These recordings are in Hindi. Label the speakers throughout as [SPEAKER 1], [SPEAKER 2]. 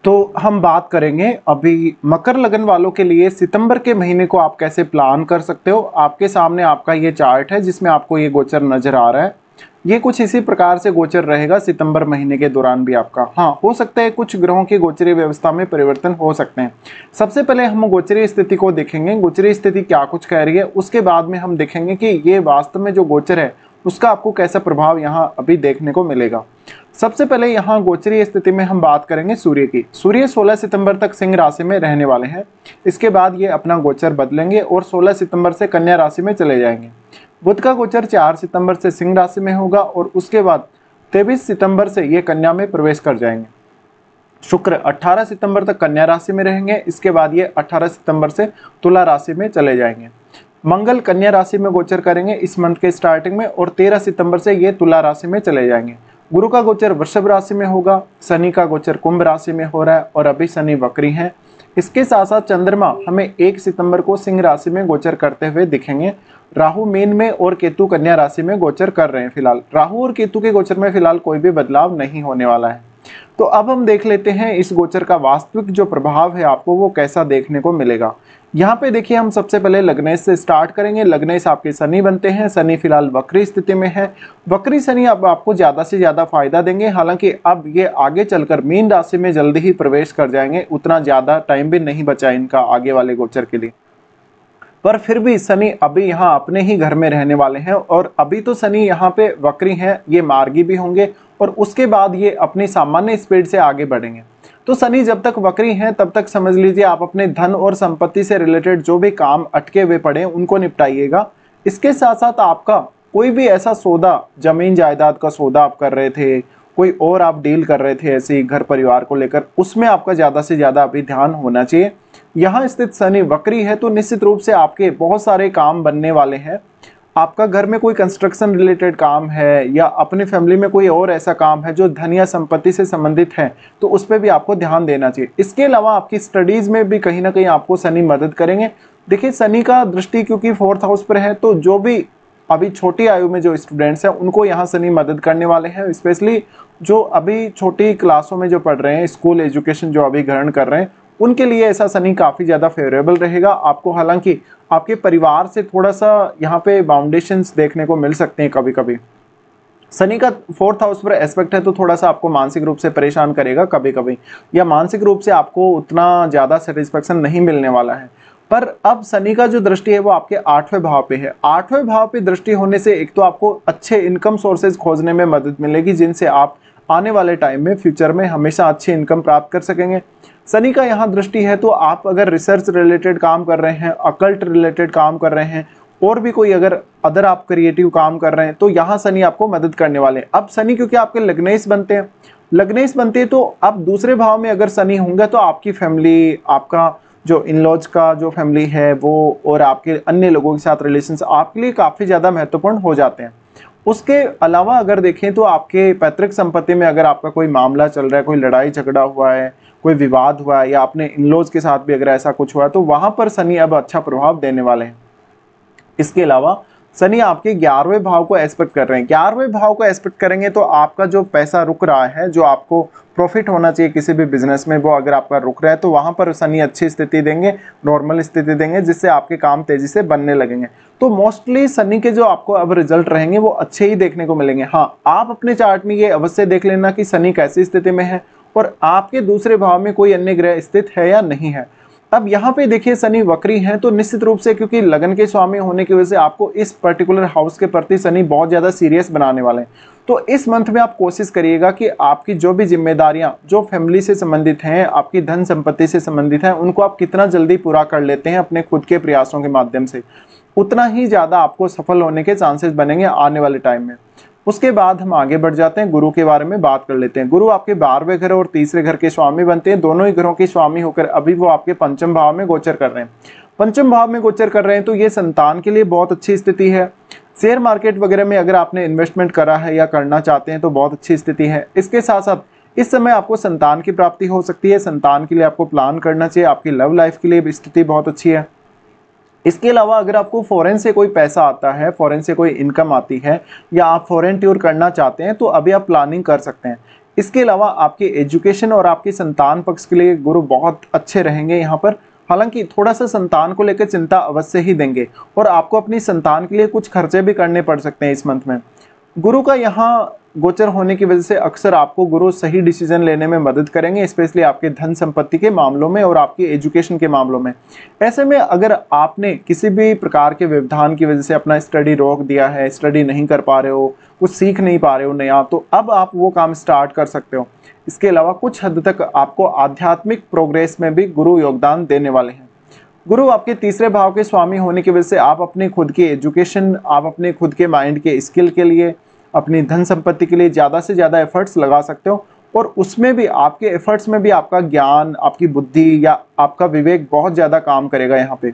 [SPEAKER 1] तो हम बात करेंगे अभी मकर लगन वालों के लिए सितंबर के महीने को आप कैसे प्लान कर सकते हो। आपके सामने आपका ये चार्ट है जिसमें आपको ये गोचर नजर आ रहा है। ये कुछ इसी प्रकार से गोचर रहेगा सितंबर महीने के दौरान भी आपका। हाँ, हो सकता है कुछ ग्रहों की गोचरीय व्यवस्था में परिवर्तन हो सकते हैं। सबसे पहले हम गोचरीय स्थिति को देखेंगे, गोचरीय स्थिति क्या कुछ कह रही है। उसके बाद में हम देखेंगे कि ये वास्तव में जो गोचर है उसका आपको कैसा प्रभाव यहाँ अभी देखने को मिलेगा। सबसे पहले यहाँ गोचरीय स्थिति में हम बात करेंगे सूर्य की। सूर्य 16 सितंबर तक सिंह राशि में रहने वाले हैं। इसके बाद ये अपना गोचर बदलेंगे और 16 सितंबर से कन्या राशि में चले जाएंगे। बुध का गोचर 4 सितंबर से सिंह राशि में होगा और उसके बाद 23 सितंबर से ये कन्या में प्रवेश कर जाएंगे। शुक्र 18 सितंबर तक कन्या राशि में रहेंगे। इसके बाद ये 18 सितंबर से तुला राशि में चले जाएंगे। मंगल कन्या राशि में गोचर करेंगे इस मंथ के स्टार्टिंग में और 13 सितंबर से ये तुला राशि में चले जाएंगे। गुरु का गोचर वृषभ राशि में होगा। शनि का गोचर कुंभ राशि में हो रहा है और अभी शनि वक्री हैं। इसके साथ साथ चंद्रमा हमें 1 सितंबर को सिंह राशि में गोचर करते हुए दिखेंगे। राहु मीन में और केतु कन्या राशि में गोचर कर रहे हैं। फिलहाल राहु और केतु के गोचर में फिलहाल कोई भी बदलाव नहीं होने वाला है। तो अब हम देख लेते हैं इस गोचर का वास्तविक जो प्रभाव है आपको वो कैसा देखने को मिलेगा। यहाँ पे देखिए, हम सबसे पहले लग्नेश से स्टार्ट करेंगे। लग्नेश आपके शनि बनते हैं। शनि फिलहाल वक्री स्थिति में है। वक्री शनि अब आपको ज्यादा से ज्यादा फायदा देंगे। हालांकि अब ये आगे चलकर मीन राशि में जल्दी ही प्रवेश कर जाएंगे। उतना ज्यादा टाइम भी नहीं बचा इनका आगे वाले गोचर के लिए, पर फिर भी शनि अभी यहाँ अपने ही घर में रहने वाले हैं। और अभी तो शनि यहाँ पे वक्री हैं, ये मार्गी भी होंगे और उसके बाद ये अपनी सामान्य स्पीड से आगे बढ़ेंगे। तो शनि जब तक वक्री हैं तब तक समझ लीजिए आप अपने धन और संपत्ति से रिलेटेड जो भी काम अटके हुए पड़े उनको निपटाइएगा। इसके साथ साथ आपका कोई भी ऐसा सौदा, जमीन जायदाद का सौदा आप कर रहे थे, कोई और आप डील कर रहे थे ऐसे घर परिवार को लेकर, उसमें आपका ज्यादा से ज्यादा अभी ध्यान होना चाहिए। यहाँ स्थित शनि वक्री है तो निश्चित रूप से आपके बहुत सारे काम बनने वाले हैं। आपका घर में कोई कंस्ट्रक्शन रिलेटेड काम है या अपनी फैमिली में कोई और ऐसा काम है जो धन या संपत्ति से संबंधित है, तो उस पर भी आपको ध्यान देना चाहिए। इसके अलावा आपकी स्टडीज में भी कहीं ना कहीं आपको शनि मदद करेंगे। देखिए, शनि का दृष्टि क्योंकि 4th हाउस पर है, तो जो भी अभी छोटी आयु में जो स्टूडेंट्स हैं उनको यहाँ शनि मदद करने वाले हैं। स्पेशली जो अभी छोटी क्लासों में जो पढ़ रहे हैं, स्कूल एजुकेशन जो अभी ग्रहण कर रहे हैं, उनके लिए ऐसा शनि काफी ज्यादा फेवरेबल रहेगा आपको। हालांकि आपके परिवार से थोड़ा सा यहाँ पे बाउंडेशंस देखने को मिल सकते हैं कभी कभी। शनि का 4th हाउस पर एस्पेक्ट है तो थोड़ा सा आपको मानसिक रूप से परेशान करेगा कभी कभी, या मानसिक रूप से आपको उतना ज्यादा सेटिस्फेक्शन नहीं मिलने वाला है। पर अब शनि का जो दृष्टि है वो आपके 8वें भाव पे है। 8वें भाव पे दृष्टि होने से एक तो आपको अच्छे इनकम सोर्सेज खोजने में मदद मिलेगी जिनसे आप आने वाले टाइम में फ्यूचर में हमेशा अच्छी इनकम प्राप्त कर सकेंगे। शनि का यहाँ दृष्टि है तो आप अगर रिसर्च रिलेटेड काम कर रहे हैं, अकल्ट रिलेटेड काम कर रहे हैं, और भी कोई अगर अदर आप क्रिएटिव काम कर रहे हैं, तो यहाँ शनि आपको मदद करने वाले हैं। अब शनि क्योंकि आपके लग्नेश बनते हैं, लग्नेश बनते हैं तो अब दूसरे भाव में अगर शनि होंगे तो आपकी फैमिली, आपका जो इन लॉज का जो फैमिली है वो, और आपके अन्य लोगों के साथ रिलेशंस आपके लिए काफी ज्यादा महत्वपूर्ण हो जाते हैं। उसके अलावा अगर देखें तो आपके पैतृक संपत्ति में अगर आपका कोई मामला चल रहा है, कोई लड़ाई झगड़ा हुआ है, कोई विवाद हुआ है, या अपने इनलॉज के साथ भी अगर ऐसा कुछ हुआ है, तो वहां पर शनि अब अच्छा प्रभाव देने वाले हैं। इसके अलावा शनि आपके 11वें भाव को एस्पेक्ट कर रहे हैं। 11वें भाव को एस्पेक्ट करेंगे तो आपका जो पैसा रुक रहा है, जो आपको प्रॉफिट होना चाहिए किसी भी बिजनेस में, वो अगर आपका रुक रहा है तो वहां पर शनि अच्छी स्थिति देंगे, नॉर्मल स्थिति देंगे, जिससे आपके काम तेजी से बनने लगेंगे। तो मोस्टली शनि के जो आपको अब रिजल्ट रहेंगे वो अच्छे ही देखने को मिलेंगे। हाँ, आप अपने चार्ट में ये अवश्य देख लेना कि शनि कैसी स्थिति में है और आपके दूसरे भाव में कोई अन्य ग्रह स्थित है या नहीं है। अब यहाँ पे देखिए, शनि वक्री हैं तो निश्चित रूप से क्योंकि लगन के स्वामी होने की वजह से आपको इस पर्टिकुलर हाउस के प्रति शनि बहुत ज्यादा सीरियस बनाने वाले हैं। तो इस मंथ में आप कोशिश करिएगा कि आपकी जो भी जिम्मेदारियां जो फैमिली से संबंधित हैं, आपकी धन संपत्ति से संबंधित हैं, उनको आप कितना जल्दी पूरा कर लेते हैं अपने खुद के प्रयासों के माध्यम से, उतना ही ज्यादा आपको सफल होने के चांसेस बनेंगे आने वाले टाइम में। उसके बाद हम आगे बढ़ जाते हैं, गुरु के बारे में बात कर लेते हैं। गुरु आपके 12वें घर और तीसरे घर के स्वामी बनते हैं। दोनों ही घरों के स्वामी होकर अभी वो आपके पंचम भाव में गोचर कर रहे हैं। पंचम भाव में गोचर कर रहे हैं तो ये संतान के लिए बहुत अच्छी स्थिति है। शेयर मार्केट वगैरह में अगर आपने इन्वेस्टमेंट करा है या करना चाहते हैं तो बहुत अच्छी स्थिति है। इसके साथ साथ इस समय आपको संतान की प्राप्ति हो सकती है। संतान के लिए आपको प्लान करना चाहिए। आपकी लव लाइफ के लिए भी स्थिति बहुत अच्छी है। इसके अलावा अगर आपको फॉरेन से कोई पैसा आता है, फॉरेन से कोई इनकम आती है, या आप फॉरेन टूर करना चाहते हैं तो अभी आप प्लानिंग कर सकते हैं। इसके अलावा आपके एजुकेशन और आपकी संतान पक्ष के लिए गुरु बहुत अच्छे रहेंगे यहाँ पर। हालांकि थोड़ा सा संतान को लेकर चिंता अवश्य ही देंगे और आपको अपनी संतान के लिए कुछ खर्चे भी करने पड़ सकते हैं इस मंथ में। गुरु का यहाँ गोचर होने की वजह से अक्सर आपको गुरु सही डिसीजन लेने में मदद करेंगे, स्पेशली आपके धन संपत्ति के मामलों में और आपकी एजुकेशन के मामलों में। ऐसे में अगर आपने किसी भी प्रकार के व्यवधान की वजह से अपना स्टडी रोक दिया है, स्टडी नहीं कर पा रहे हो, कुछ सीख नहीं पा रहे हो नया, तो अब आप वो काम स्टार्ट कर सकते हो। इसके अलावा कुछ हद तक आपको आध्यात्मिक प्रोग्रेस में भी गुरु योगदान देने वाले हैं। गुरु आपके तीसरे भाव के स्वामी होने की वजह से आप अपने खुद की एजुकेशन, आप अपने खुद के माइंड के स्किल के लिए, अपनी धन संपत्ति के लिए ज़्यादा से ज़्यादा एफर्ट्स लगा सकते हो और उसमें भी आपके एफर्ट्स में भी आपका ज्ञान, आपकी बुद्धि या आपका विवेक बहुत ज़्यादा काम करेगा यहाँ पे।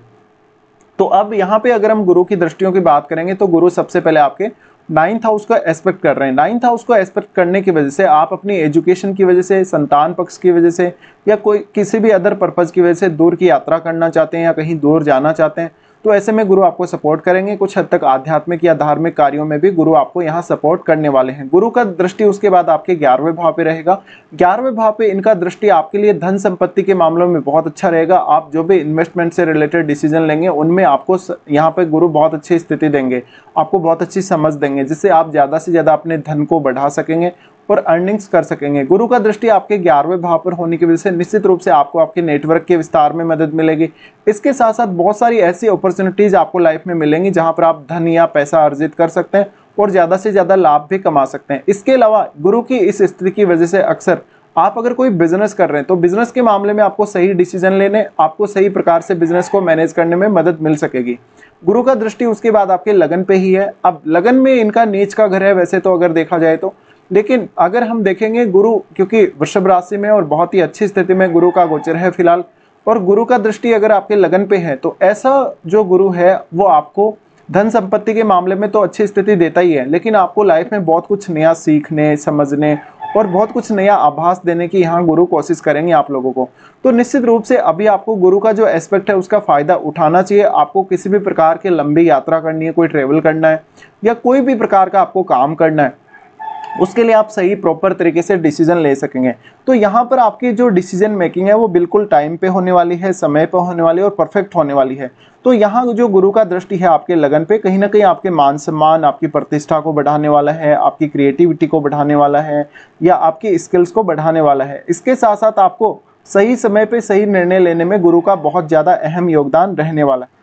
[SPEAKER 1] तो अब यहाँ पे अगर हम गुरु की दृष्टियों की बात करेंगे तो गुरु सबसे पहले आपके 9th हाउस को एस्पेक्ट कर रहे हैं। 9th हाउस को एस्पेक्ट करने की वजह से आप अपनी एजुकेशन की वजह से, संतान पक्ष की वजह से या कोई किसी भी अदर पर्पज की वजह से दूर की यात्रा करना चाहते हैं या कहीं दूर जाना चाहते हैं, तो ऐसे में गुरु आपको सपोर्ट करेंगे। कुछ हद तक आध्यात्मिक या धार्मिक कार्यों में भी गुरु आपको यहाँ सपोर्ट करने वाले हैं। गुरु का दृष्टि उसके बाद आपके 11वें भाव पे रहेगा। 11वें भाव पे इनका दृष्टि आपके लिए धन संपत्ति के मामलों में बहुत अच्छा रहेगा। आप जो भी इन्वेस्टमेंट से रिलेटेड डिसीजन लेंगे उनमें आपको यहाँ पे गुरु बहुत अच्छी स्थिति देंगे, आपको बहुत अच्छी समझ देंगे, जिससे आप ज़्यादा से ज़्यादा अपने धन को बढ़ा सकेंगे और अर्निंग्स कर सकेंगे। गुरु का दृष्टि आपके 11वें भाव पर होने की वजह से निश्चित रूप से आपको आपके नेटवर्क के विस्तार में मदद मिलेगी। इसके साथ साथ बहुत सारी ऐसी अपॉर्चुनिटीज आपको लाइफ में मिलेंगी जहां पर आप धन या पैसा अर्जित कर सकते हैं और ज़्यादा से ज़्यादा लाभ भी कमा सकते हैं। इसके अलावा गुरु की इस स्थिति की वजह से अक्सर आप अगर कोई बिजनेस कर रहे हैं तो बिजनेस के मामले में आपको सही डिसीजन लेने, आपको सही प्रकार से बिजनेस को मैनेज करने में मदद मिल सकेगी। गुरु का दृष्टि उसके बाद आपके लगन पे ही है। अब लगन में इनका नीच का घर है वैसे तो अगर देखा जाए तो, लेकिन अगर हम देखेंगे गुरु क्योंकि वृषभ राशि में और बहुत ही अच्छी स्थिति में गुरु का गोचर है फिलहाल, और गुरु का दृष्टि अगर आपके लगन पे है तो ऐसा जो गुरु है वो आपको धन संपत्ति के मामले में तो अच्छी स्थिति देता ही है, लेकिन आपको लाइफ में बहुत कुछ नया सीखने, समझने और बहुत कुछ नया आभास देने की यहाँ गुरु कोशिश करेंगे आप लोगों को। तो निश्चित रूप से अभी आपको गुरु का जो एस्पेक्ट है उसका फायदा उठाना चाहिए। आपको किसी भी प्रकार की लंबी यात्रा करनी है, कोई ट्रेवल करना है या कोई भी प्रकार का आपको काम करना है, उसके लिए आप सही प्रॉपर तरीके से डिसीजन ले सकेंगे। तो यहाँ पर आपकी जो डिसीजन मेकिंग है वो बिल्कुल टाइम पे होने वाली है, समय पे होने वाली है और परफेक्ट होने वाली है। तो यहाँ जो गुरु का दृष्टि है आपके लगन पे कहीं ना कहीं आपके मान सम्मान, आपकी प्रतिष्ठा को बढ़ाने वाला है, आपकी क्रिएटिविटी को बढ़ाने वाला है या आपकी स्किल्स को बढ़ाने वाला है। इसके साथ साथ आपको सही समय पे सही निर्णय लेने में गुरु का बहुत ज़्यादा अहम योगदान रहने वाला है।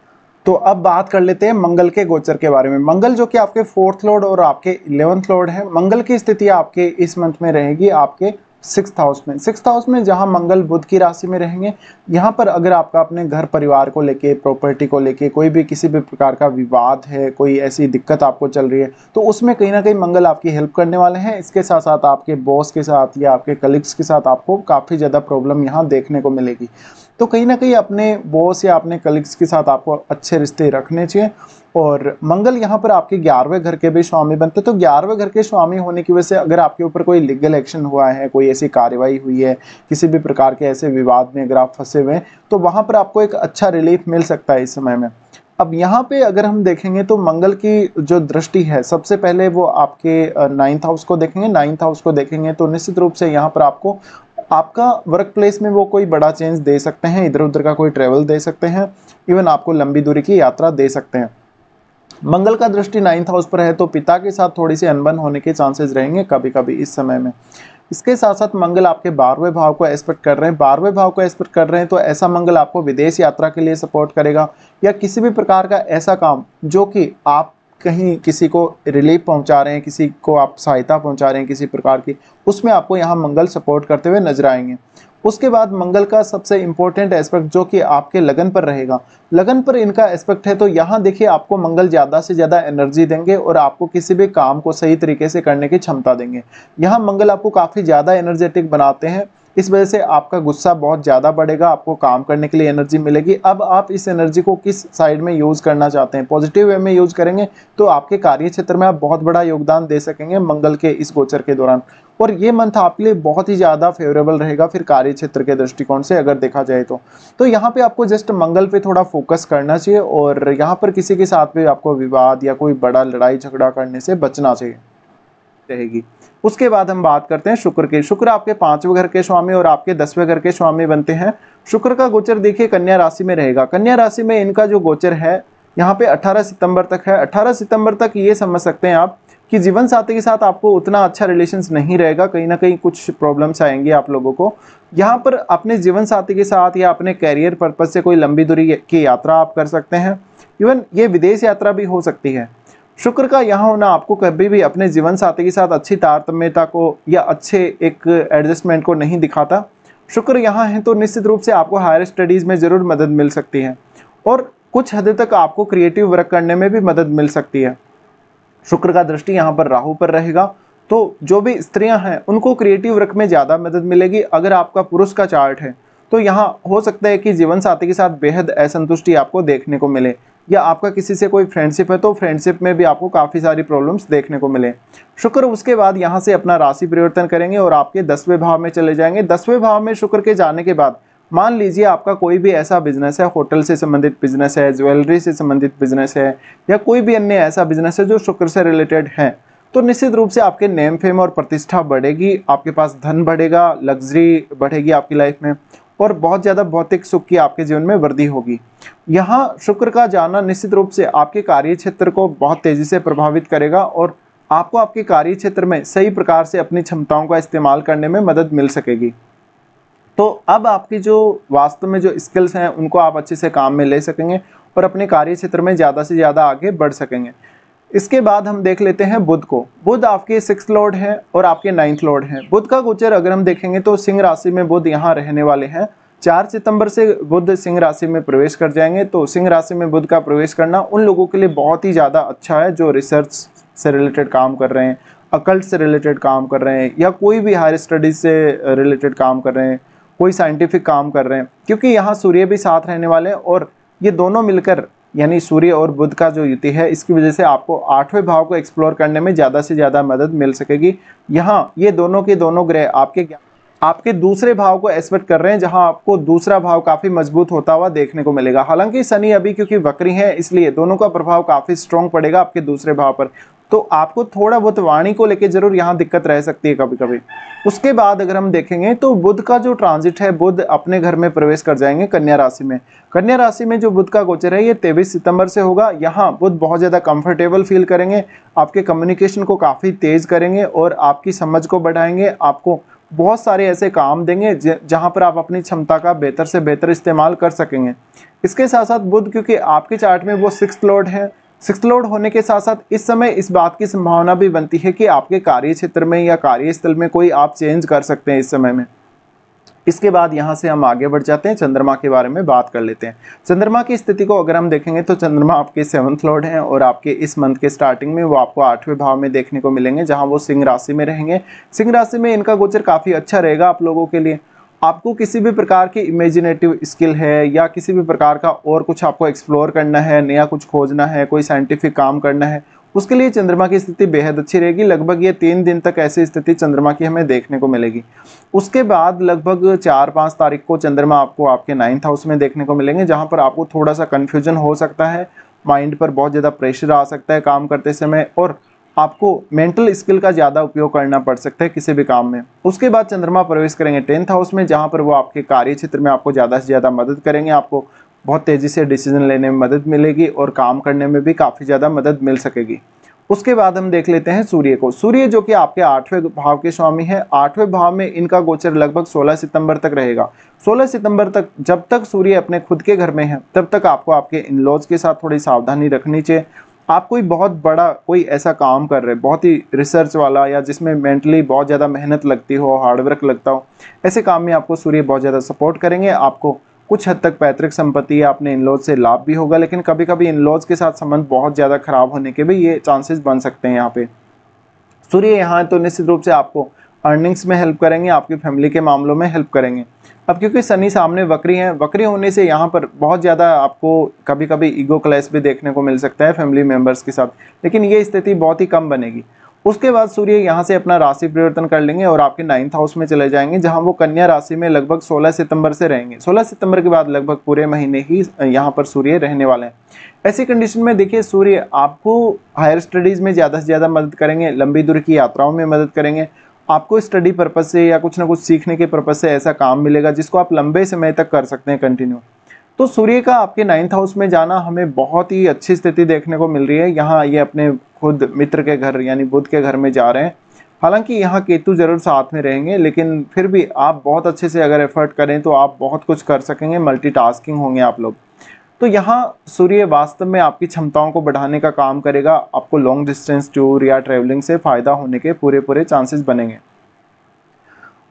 [SPEAKER 1] तो अब बात कर लेते हैं मंगल के गोचर के बारे में। मंगल जो कि आपके 4th लॉर्ड और आपके 11th लॉर्ड है, मंगल की स्थिति आपके इस मंथ में रहेगी आपके 6th हाउस में। 6th हाउस में जहां मंगल बुध की राशि में रहेंगे, यहाँ पर अगर आपका अपने घर परिवार को लेके, प्रॉपर्टी को लेके कोई भी किसी भी प्रकार का विवाद है, कोई ऐसी दिक्कत आपको चल रही है, तो उसमें कहीं ना कहीं मंगल आपकी हेल्प करने वाले हैं। इसके साथ साथ आपके बॉस के साथ या आपके कलीग्स के साथ आपको काफ़ी ज़्यादा प्रॉब्लम यहाँ देखने को मिलेगी। तो कहीं ना कहीं अपने बॉस या अपने कलीग्स के साथ आपको अच्छे रिश्ते रखने चाहिए। और मंगल यहाँ पर आपके 11वें घर के भी स्वामी बनते, तो 11वें घर के स्वामी होने की वजह से अगर आपके ऊपर कोई लीगल एक्शन हुआ है, कोई ऐसी कार्रवाई हुई है, किसी भी प्रकार के ऐसे विवाद में अगर आप फंसे हुए हैं, तो वहाँ पर आपको एक अच्छा रिलीफ मिल सकता है इस समय में। अब यहाँ पे अगर हम देखेंगे तो मंगल की जो दृष्टि है सबसे पहले वो आपके 9th हाउस को देखेंगे। 9th हाउस को देखेंगे तो निश्चित रूप से यहाँ पर आपको आपका वर्क प्लेस में वो कोई बड़ा चेंज दे सकते हैं, इधर उधर का कोई ट्रेवल दे सकते हैं, इवन आपको लंबी दूरी की यात्रा दे सकते हैं। मंगल का दृष्टि 9th हाउस पर है तो पिता के साथ थोड़ी सी अनबन होने के चांसेस रहेंगे कभी कभी इस समय में। इसके साथ साथ मंगल आपके 12वें भाव को एस्पेक्ट कर रहे हैं। 12वें भाव को एस्पेक्ट कर रहे हैं तो ऐसा मंगल आपको विदेश यात्रा के लिए सपोर्ट करेगा या किसी भी प्रकार का ऐसा काम जो कि आप कहीं किसी को रिलीफ पहुंचा रहे हैं, किसी को आप सहायता पहुंचा रहे हैं किसी प्रकार की, उसमें आपको यहाँ मंगल सपोर्ट करते हुए नजर आएंगे। उसके बाद मंगल का सबसे इंपॉर्टेंट एस्पेक्ट जो कि आपके लगन पर रहेगा, लगन पर इनका एस्पेक्ट है तो यहाँ देखिए आपको मंगल ज़्यादा से ज़्यादा एनर्जी देंगे और आपको किसी भी काम को सही तरीके से करने की क्षमता देंगे। यहाँ मंगल आपको काफ़ी ज़्यादा एनर्जेटिक बनाते हैं, इस वजह से आपका गुस्सा बहुत ज़्यादा बढ़ेगा, आपको काम करने के लिए एनर्जी मिलेगी। अब आप इस एनर्जी को किस साइड में यूज़ करना चाहते हैं, पॉजिटिव वे में यूज़ करेंगे तो आपके कार्य क्षेत्र में आप बहुत बड़ा योगदान दे सकेंगे मंगल के इस गोचर के दौरान। और ये मंथ आपके लिए बहुत ही ज़्यादा फेवरेबल रहेगा फिर कार्य क्षेत्र के दृष्टिकोण से अगर देखा जाए तो यहाँ पे आपको जस्ट मंगल पे थोड़ा फोकस करना चाहिए और यहाँ पर किसी के साथ भी आपको विवाद या कोई बड़ा लड़ाई झगड़ा करने से बचना चाहिए रहेगी। उसके बाद हम बात करते हैं शुक्र की। शुक्र आपके 5वें घर के स्वामी और आपके 10वें घर के स्वामी बनते हैं। शुक्र का गोचर देखिए कन्या राशि में रहेगा। कन्या राशि में इनका जो गोचर है यहाँ पे 18 सितंबर तक है। 18 सितंबर तक ये समझ सकते हैं आप कि जीवन साथी के साथ आपको उतना अच्छा रिलेशंस नहीं रहेगा, कहीं ना कहीं कुछ प्रॉब्लम्स आएंगी आप लोगों को। यहाँ पर अपने जीवन साथी के साथ या अपने कैरियर पर्पज से कोई लंबी दूरी की यात्रा आप कर सकते हैं। इवन ये विदेश यात्रा भी हो सकती है। शुक्र का यहाँ होना आपको कभी भी अपने जीवन साथी के साथ अच्छी तारतम्यता को या अच्छे एक एडजस्टमेंट को नहीं दिखाता। शुक्र यहाँ है तो निश्चित रूप से आपको हायर स्टडीज में जरूर मदद मिल सकती है और कुछ हद तक आपको क्रिएटिव वर्क करने में भी मदद मिल सकती है। शुक्र का दृष्टि यहाँ पर राहु पर रहेगा, तो जो भी स्त्रियां हैं उनको क्रिएटिव वर्क में ज़्यादा मदद मिलेगी। अगर आपका पुरुष का चार्ट है तो यहाँ हो सकता है कि जीवन साथी के साथ बेहद असंतुष्टि आपको देखने को मिले, या आपका किसी से कोई फ्रेंडशिप है तो फ्रेंडशिप में भी आपको काफ़ी सारी प्रॉब्लम्स देखने को मिले। शुक्र उसके बाद यहाँ से अपना राशि परिवर्तन करेंगे और आपके 10वें भाव में चले जाएंगे। 10वें भाव में शुक्र के जाने के बाद मान लीजिए आपका कोई भी ऐसा बिजनेस है, होटल से संबंधित बिजनेस है, ज्वेलरी से संबंधित बिजनेस है, या कोई भी अन्य ऐसा बिजनेस है जो शुक्र से रिलेटेड है, तो निश्चित रूप से आपके नेम फेम और प्रतिष्ठा बढ़ेगी, आपके पास धन बढ़ेगा, लग्जरी बढ़ेगी आपकी लाइफ में, और बहुत ज़्यादा भौतिक सुख की आपके जीवन में वृद्धि होगी। यहाँ शुक्र का जाना निश्चित रूप से आपके कार्य क्षेत्र को बहुत तेजी से प्रभावित करेगा और आपको आपके कार्य क्षेत्र में सही प्रकार से अपनी क्षमताओं का इस्तेमाल करने में मदद मिल सकेगी। तो अब आपकी जो वास्तव में जो स्किल्स हैं उनको आप अच्छे से काम में ले सकेंगे और अपने कार्य क्षेत्र में ज़्यादा से ज़्यादा आगे बढ़ सकेंगे। इसके बाद हम देख लेते हैं बुध को। बुध आपके 6th लॉर्ड हैं और आपके 9th लॉर्ड हैं। बुध का गोचर अगर हम देखेंगे तो सिंह राशि में बुध यहाँ रहने वाले हैं। 4 सितंबर से बुध सिंह राशि में प्रवेश कर जाएंगे। तो सिंह राशि में बुध का प्रवेश करना उन लोगों के लिए बहुत ही ज़्यादा अच्छा है जो रिसर्च से रिलेटेड काम कर रहे हैं, अकल्ट से रिलेटेड काम कर रहे हैं, या कोई भी हायर स्टडीज से रिलेटेड काम कर रहे हैं, कोई साइंटिफिक काम कर रहे हैं, क्योंकि यहाँ सूर्य भी साथ रहने वाले हैं और ये दोनों मिलकर यानी सूर्य और बुध का जो युति है इसकी वजह से आपको 8वें भाव को एक्सप्लोर करने में ज़्यादा से ज़्यादा मदद मिल सकेगी। यहाँ ये दोनों के दोनों ग्रह आपके दूसरे भाव को एस्पेक्ट कर रहे हैं, जहां आपको दूसरा भाव काफी मजबूत होता हुआ देखने को मिलेगा। हालांकि शनि अभी क्योंकि वक्री है इसलिए दोनों का प्रभाव काफी स्ट्रॉन्ग पड़ेगा आपके दूसरे भाव पर, तो आपको थोड़ा बहुत वाणी को लेकर जरूर यहाँ दिक्कत रह सकती है कभी कभी। उसके बाद अगर हम देखेंगे तो बुध का जो ट्रांजिट है, बुध अपने घर में प्रवेश कर जाएंगे कन्या राशि में। कन्या राशि में जो बुध का गोचर है ये 23 सितंबर से होगा। यहाँ बुध बहुत ज़्यादा कंफर्टेबल फील करेंगे, आपके कम्युनिकेशन को काफ़ी तेज करेंगे और आपकी समझ को बढ़ाएंगे, आपको बहुत सारे ऐसे काम देंगे जहां पर आप अपनी क्षमता का बेहतर से बेहतर इस्तेमाल कर सकेंगे। इसके साथ साथ बुध क्योंकि आपके चार्ट में वो 6th लॉर्ड है, 6th लॉर्ड होने के साथ साथ इस समय इस बात की संभावना भी बनती है कि आपके कार्य क्षेत्र में या कार्यस्थल में कोई आप चेंज कर सकते हैं इस समय में। इसके बाद यहाँ से हम आगे बढ़ जाते हैं, चंद्रमा के बारे में बात कर लेते हैं। चंद्रमा की स्थिति को अगर हम देखेंगे तो चंद्रमा आपके 7th लॉर्ड हैं और आपके इस मंथ के स्टार्टिंग में वो आपको 8वें भाव में देखने को मिलेंगे, जहां वो सिंह राशि में रहेंगे। सिंह राशि में इनका गोचर काफ़ी अच्छा रहेगा आप लोगों के लिए। आपको किसी भी प्रकार की इमेजिनेटिव स्किल है या किसी भी प्रकार का और कुछ आपको एक्सप्लोर करना है, नया कुछ खोजना है, कोई साइंटिफिक काम करना है, उसके लिए चंद्रमा की स्थिति बेहद अच्छी रहेगी। लगभग ये 3 दिन तक ऐसी स्थिति चंद्रमा की हमें देखने को मिलेगी। उसके बाद लगभग 4-5 तारीख को चंद्रमा आपको आपके 9th हाउस में देखने को मिलेंगे, जहां पर आपको थोड़ा सा कन्फ्यूजन हो सकता है, माइंड पर बहुत ज़्यादा प्रेशर आ सकता है काम करते समय और आपको मेंटल स्किल का ज़्यादा उपयोग करना पड़ सकता है किसी भी काम में। उसके बाद चंद्रमा प्रवेश करेंगे 10th हाउस में, जहाँ पर वो आपके कार्य क्षेत्र में आपको ज़्यादा से ज़्यादा मदद करेंगे, आपको बहुत तेज़ी से डिसीजन लेने में मदद मिलेगी और काम करने में भी काफ़ी ज़्यादा मदद मिल सकेगी। उसके बाद हम देख लेते हैं सूर्य को। सूर्य जो कि आपके 8वें भाव के स्वामी है, 8वें भाव में इनका गोचर लगभग 16 सितंबर तक रहेगा। 16 सितंबर तक जब तक सूर्य अपने खुद के घर में है तब तक आपको आपके इन-लॉज के साथ थोड़ी सावधानी रखनी चाहिए। आप कोई बहुत बड़ा कोई ऐसा काम कर रहे हैं, बहुत ही रिसर्च वाला या जिसमें मेंटली बहुत ज़्यादा मेहनत लगती हो, हार्डवर्क लगता हो, ऐसे काम में आपको सूर्य बहुत ज़्यादा सपोर्ट करेंगे। आपको कुछ हद तक पैतृक संपत्ति या अपने इन-लॉज से लाभ भी होगा, लेकिन कभी कभी इन-लॉज के साथ संबंध बहुत ज़्यादा खराब होने के भी ये चांसेस बन सकते हैं। यहाँ पे सूर्य यहाँ तो निश्चित रूप से आपको अर्निंग्स में हेल्प करेंगे, आपकी फैमिली के मामलों में हेल्प करेंगे। अब क्योंकि शनि सामने वक्री हैं, वक्री होने से यहाँ पर बहुत ज़्यादा आपको कभी कभी ईगो क्लैश भी देखने को मिल सकता है फैमिली मेम्बर्स के साथ, लेकिन ये स्थिति बहुत ही कम बनेगी। उसके बाद सूर्य यहाँ से अपना राशि परिवर्तन कर लेंगे और आपके 9th हाउस में चले जाएंगे, जहां वो कन्या राशि में लगभग 16 सितंबर से रहेंगे। 16 सितंबर के बाद लगभग पूरे महीने ही यहाँ पर सूर्य रहने वाले हैं। ऐसी कंडीशन में देखिए सूर्य आपको हायर स्टडीज में ज़्यादा से ज़्यादा मदद करेंगे, लंबी दूरी की यात्राओं में मदद करेंगे, आपको स्टडी पर्पज से या कुछ ना कुछ सीखने के पर्पज से ऐसा काम मिलेगा जिसको आप लंबे समय तक कर सकते हैं कंटिन्यू। तो सूर्य का आपके 9th हाउस में जाना हमें बहुत ही अच्छी स्थिति देखने को मिल रही है। यहाँ ये अपने खुद मित्र के घर यानी बुध के घर में जा रहे हैं। हालांकि यहाँ केतु जरूर साथ में रहेंगे, लेकिन फिर भी आप बहुत अच्छे से अगर एफर्ट करें तो आप बहुत कुछ कर सकेंगे, मल्टीटास्किंग होंगे आप लोग। तो यहाँ सूर्य वास्तव में आपकी क्षमताओं को बढ़ाने का काम करेगा, आपको लॉन्ग डिस्टेंस टूर या ट्रेवलिंग से फायदा होने के पूरे चांसेस बनेंगे।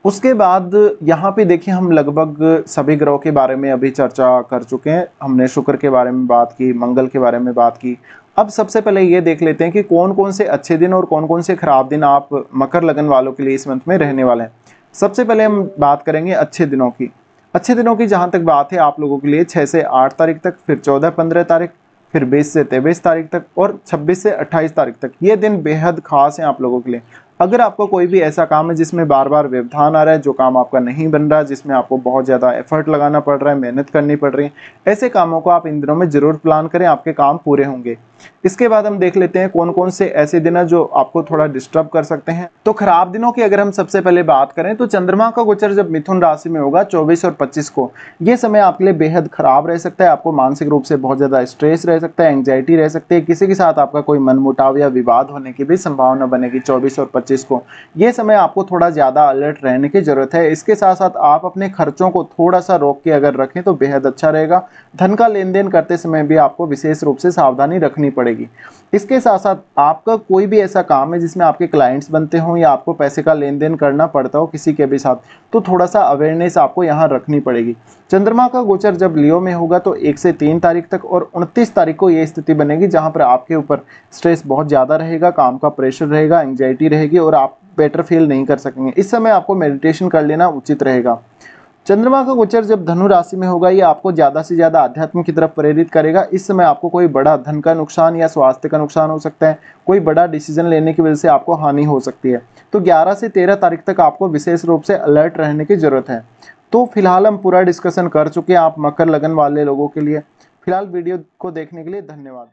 [SPEAKER 1] उसके बाद यहाँ पे देखिए हम लगभग सभी ग्रहों के बारे में अभी चर्चा कर चुके हैं। हमने शुक्र के बारे में बात की, मंगल के बारे में बात की। अब सबसे पहले ये देख लेते हैं कि कौन कौन से अच्छे दिन और कौन कौन से खराब दिन आप मकर लगन वालों के लिए इस मंथ में रहने वाले हैं। सबसे पहले हम बात करेंगे अच्छे दिनों की। अच्छे दिनों की जहाँ तक बात है आप लोगों के लिए 6 से 8 तारीख तक, फिर 14-15 तारीख, फिर 20 से 23 तारीख तक और 26 से 28 तारीख तक ये दिन बेहद खास हैं आप लोगों के लिए। अगर आपको कोई भी ऐसा काम है जिसमें बार बार व्यवधान आ रहा है, जो काम आपका नहीं बन रहा, जिसमें आपको बहुत ज़्यादा एफर्ट लगाना पड़ रहा है, मेहनत करनी पड़ रही है, ऐसे कामों को आप इन दिनों में जरूर प्लान करें, आपके काम पूरे होंगे। इसके बाद हम देख लेते हैं कौन कौन से ऐसे दिन है जो आपको थोड़ा डिस्टर्ब कर सकते हैं। तो खराब दिनों की अगर हम सबसे पहले बात करें तो चंद्रमा का गोचर जब मिथुन राशि में होगा 24 और 25 को, ये समय आपके लिए बेहद खराब रह सकता है। आपको मानसिक रूप से बहुत ज्यादा स्ट्रेस रह सकता है, एंग्जाइटी रह सकती है, किसी के साथ आपका कोई मनमुटाव या विवाद होने की भी संभावना बनेगी 24 और 25 को। ये समय आपको थोड़ा ज्यादा अलर्ट रहने की जरूरत है। इसके साथ साथ आप अपने खर्चों को थोड़ा सा रोक के अगर रखें तो बेहद अच्छा रहेगा। धन का लेन देन करते समय भी आपको विशेष रूप से सावधानी रखनी पड़ेगी। इसके साथ साथ आपका कोई भी ऐसा काम है जिसमें आपके क्लाइंट्स बनते हो या आपको पैसे का लेन देन करना पड़ता हो किसी के भी साथ, तो थोड़ा सा अवेयरनेस आपको यहाँ रखनी पड़ेगी। चंद्रमा का गोचर जब लियो में होगा तो 1 से 3 तारीख तक और 29 तारीख को ये स्थिति बनेगी जहाँ पर आपके ऊपर स्ट्रेस बहुत ज़्यादा रहेगा, काम का प्रेशर रहेगा, एंग्जाइटी रहेगी और आप बेटर फील नहीं कर सकेंगे। इस समय आपको मेडिटेशन कर लेना उचित रहेगा। चंद्रमा का गोचर जब धनु राशि में होगा ये आपको ज्यादा से ज्यादा अध्यात्म की तरफ प्रेरित करेगा। इस समय आपको कोई बड़ा धन का नुकसान या स्वास्थ्य का नुकसान हो सकता है, कोई बड़ा डिसीजन लेने की वजह से आपको हानि हो सकती है। तो 11 से 13 तारीख तक आपको विशेष रूप से अलर्ट रहने की जरूरत है। तो फिलहाल हम पूरा डिस्कशन कर चुके हैं आप मकर लगन वाले लोगों के लिए। फिलहाल वीडियो को देखने के लिए धन्यवाद।